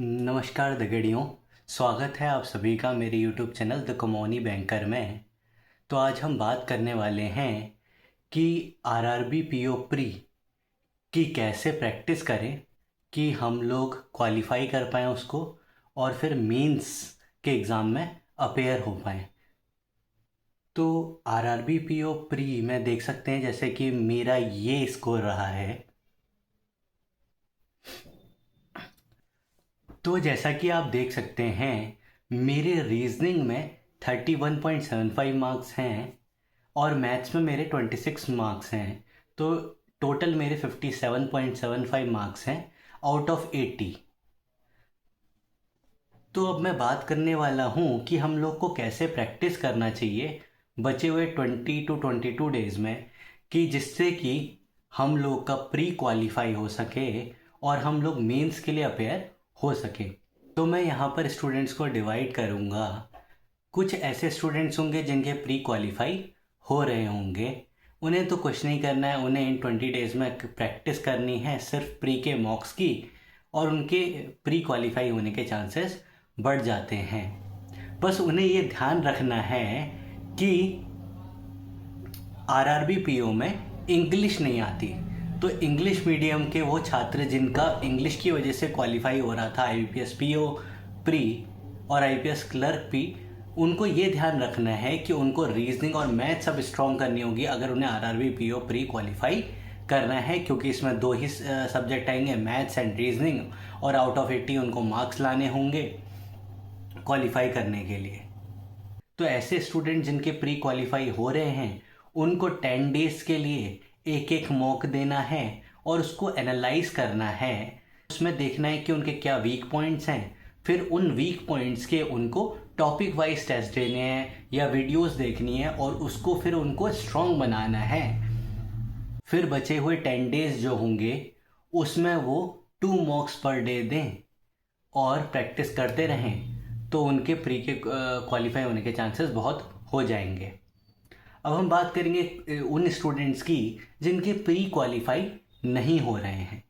नमस्कार दगड़ियों। स्वागत है आप सभी का मेरे YouTube चैनल द कमोनी बैंकर में। तो आज हम बात करने वाले हैं कि आरआरबी पीओ प्री की कैसे प्रैक्टिस करें कि हम लोग क्वालिफाई कर पाएँ उसको और फिर मेंस के एग्ज़ाम में अपेयर हो पाएँ। तो आरआरबी पीओ प्री में देख सकते हैं जैसे कि मेरा ये स्कोर रहा है। तो जैसा कि आप देख सकते हैं मेरे रीजनिंग में 31.75 मार्क्स हैं और मैथ्स में मेरे 26 मार्क्स हैं। तो टोटल मेरे 57.75 मार्क्स हैं आउट ऑफ 80। तो अब मैं बात करने वाला हूँ कि हम लोग को कैसे प्रैक्टिस करना चाहिए बचे हुए 20 to 22 डेज़ में, कि जिससे कि हम लोग का प्री क्वालिफाई हो सके और हम लोग मेंस के लिए अपेयर हो सके। तो मैं यहाँ पर स्टूडेंट्स को डिवाइड करूँगा। कुछ ऐसे स्टूडेंट्स होंगे जिनके प्री क्वालिफाई हो रहे होंगे, उन्हें तो कुछ नहीं करना है, उन्हें इन 20 डेज़ में प्रैक्टिस करनी है सिर्फ प्री के मॉक्स की, और उनके प्री क्वालिफाई होने के चांसेस बढ़ जाते हैं। बस उन्हें ये ध्यान रखना है कि आरआरबी पीओ में इंग्लिश नहीं आती। तो इंग्लिश मीडियम के वो छात्र जिनका इंग्लिश की वजह से क्वालिफाई हो रहा था आईबीपीएस पीओ प्री और आईपीएस क्लर्क पी, उनको ये ध्यान रखना है कि उनको रीजनिंग और मैथ्स अब स्ट्रॉन्ग करनी होगी अगर उन्हें आरआरबी पीओ प्री क्वालिफाई करना है, क्योंकि इसमें दो ही सब्जेक्ट आएंगे, मैथ्स एंड रीजनिंग, और आउट ऑफ 80 उनको मार्क्स लाने होंगे क्वालिफाई करने के लिए। तो ऐसे स्टूडेंट जिनके प्री क्वालिफाई हो रहे हैं उनको 10 डेज के लिए एक एक मॉक देना है और उसको एनालाइज करना है। उसमें देखना है कि उनके क्या वीक पॉइंट्स हैं, फिर उन वीक पॉइंट्स के उनको टॉपिक वाइज टेस्ट देने हैं या वीडियोस देखनी है और उसको फिर उनको स्ट्रॉन्ग बनाना है। फिर बचे हुए 10 डेज जो होंगे उसमें वो 2 मॉक्स पर डे दें और प्रैक्टिस करते रहें, तो उनके प्री के क्वालिफाई होने के चांसेस बहुत हो जाएंगे। अब हम बात करेंगे उन स्टूडेंट्स की जिनके प्री क्वालिफाई नहीं हो रहे हैं।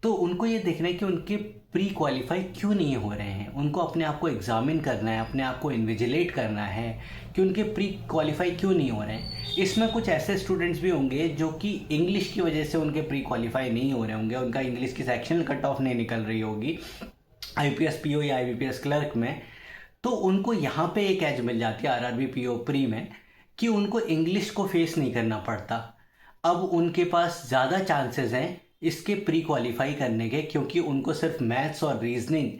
तो उनको ये देखना है कि उनके प्री क्वालिफाई क्यों नहीं हो रहे हैं। उनको अपने आप को एग्जामिन करना है, अपने आप को इन्विजिलेट करना है कि उनके प्री क्वालिफाई क्यों नहीं हो रहे हैं। इसमें कुछ ऐसे स्टूडेंट्स भी होंगे जो कि इंग्लिश की वजह से उनके प्री क्वालिफाई नहीं हो रहे होंगे, उनका इंग्लिश की सेक्शनल कट ऑफ नहीं निकल रही होगी आईपीएस पीओ या आईबीपीएस क्लर्क में। तो उनको यहाँ पे एक एज मिल जाती है आरआरबी पीओ प्री में कि उनको इंग्लिश को फेस नहीं करना पड़ता। अब उनके पास ज़्यादा चांसेस हैं इसके प्री क्वालिफाई करने के, क्योंकि उनको सिर्फ मैथ्स और रीजनिंग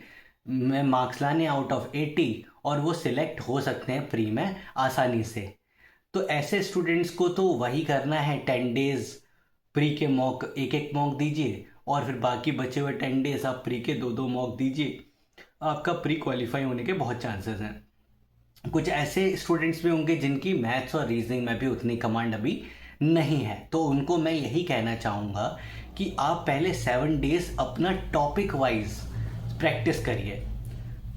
में मार्क्स लाने आउट ऑफ 80 और वो सिलेक्ट हो सकते हैं प्री में आसानी से। तो ऐसे स्टूडेंट्स को तो वही करना है, 10 डेज प्री के मॉक एक एक मॉक दीजिए और फिर बाकी बचे हुए 10 डेज आप प्री के 2 मॉक दीजिए, आपका प्री क्वालिफाई होने के बहुत चांसेस हैं। कुछ ऐसे स्टूडेंट्स भी होंगे जिनकी मैथ्स और रीजनिंग में भी उतनी कमांड अभी नहीं है, तो उनको मैं यही कहना चाहूँगा कि आप पहले 7 डेज अपना टॉपिक वाइज प्रैक्टिस करिए।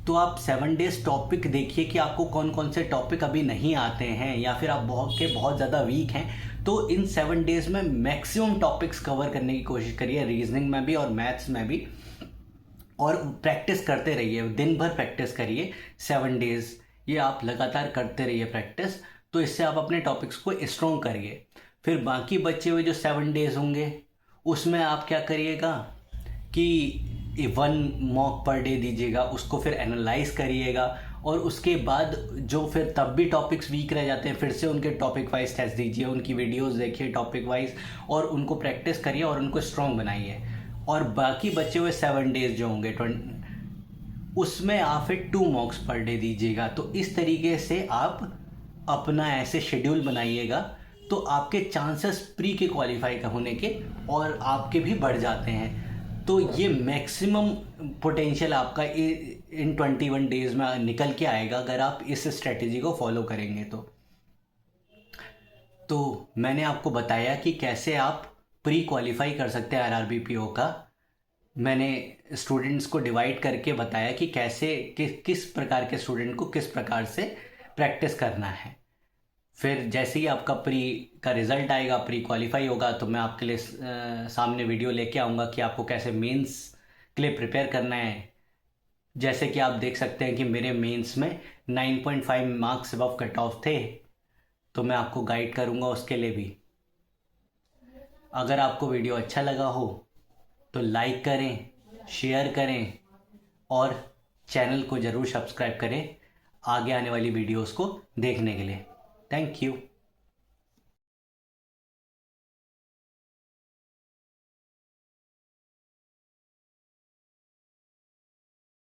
तो आप 7 डेज टॉपिक देखिए कि आपको कौन कौन से टॉपिक अभी नहीं आते हैं या फिर आप बहुत ज़्यादा वीक हैं। तो इन 7 डेज में मैक्सिमम टॉपिक्स कवर करने की कोशिश करिए, रीजनिंग में भी और मैथ्स में भी, और प्रैक्टिस करते रहिए, दिन भर प्रैक्टिस करिए। 7 डेज ये आप लगातार करते रहिए प्रैक्टिस, तो इससे आप अपने टॉपिक्स को स्ट्रॉन्ग करिए। फिर बाकी बचे हुए जो 7 डेज होंगे उसमें आप क्या करिएगा कि 1 मॉक पर डे दीजिएगा, उसको फिर एनालाइज करिएगा, और उसके बाद जो फिर तब भी टॉपिक्स वीक रह जाते हैं फिर से उनके टॉपिक वाइज टेस्ट दीजिए, उनकी वीडियोस देखिए टॉपिक वाइज और उनको प्रैक्टिस करिए और उनको स्ट्रॉन्ग बनाइए। और बाकी बचे हुए 7 डेज जो होंगे उसमें आप फिर 2 मॉक्स पर डे दीजिएगा। तो इस तरीके से आप अपना ऐसे शेड्यूल बनाइएगा तो आपके चांसेस प्री के क्वालिफाई का होने के और आपके भी बढ़ जाते हैं। तो ये मैक्सिमम पोटेंशियल आपका इन 21 डेज में निकल के आएगा अगर आप इस स्ट्रेटेजी को फॉलो करेंगे। तो मैंने आपको बताया कि कैसे आप प्री क्वालिफाई कर सकते हैं आरआरबी पीओ का। मैंने स्टूडेंट्स को डिवाइड करके बताया कि कैसे किस प्रकार के स्टूडेंट को किस प्रकार से प्रैक्टिस करना है। फिर जैसे ही आपका प्री का रिज़ल्ट आएगा, प्री क्वालिफाई होगा, तो मैं आपके लिए सामने वीडियो लेके आऊँगा कि आपको कैसे मेंस के लिए प्रिपेयर करना है, जैसे कि आप देख सकते हैं कि मेरे मेंस में 9.5 मार्क्स अबव कट ऑफ थे, तो मैं आपको गाइड करूँगा उसके लिए भी। अगर आपको वीडियो अच्छा लगा हो तो लाइक करें, शेयर करें और चैनल को ज़रूर सब्सक्राइब करें आगे आने वाली वीडियोस को देखने के लिए। Thank you.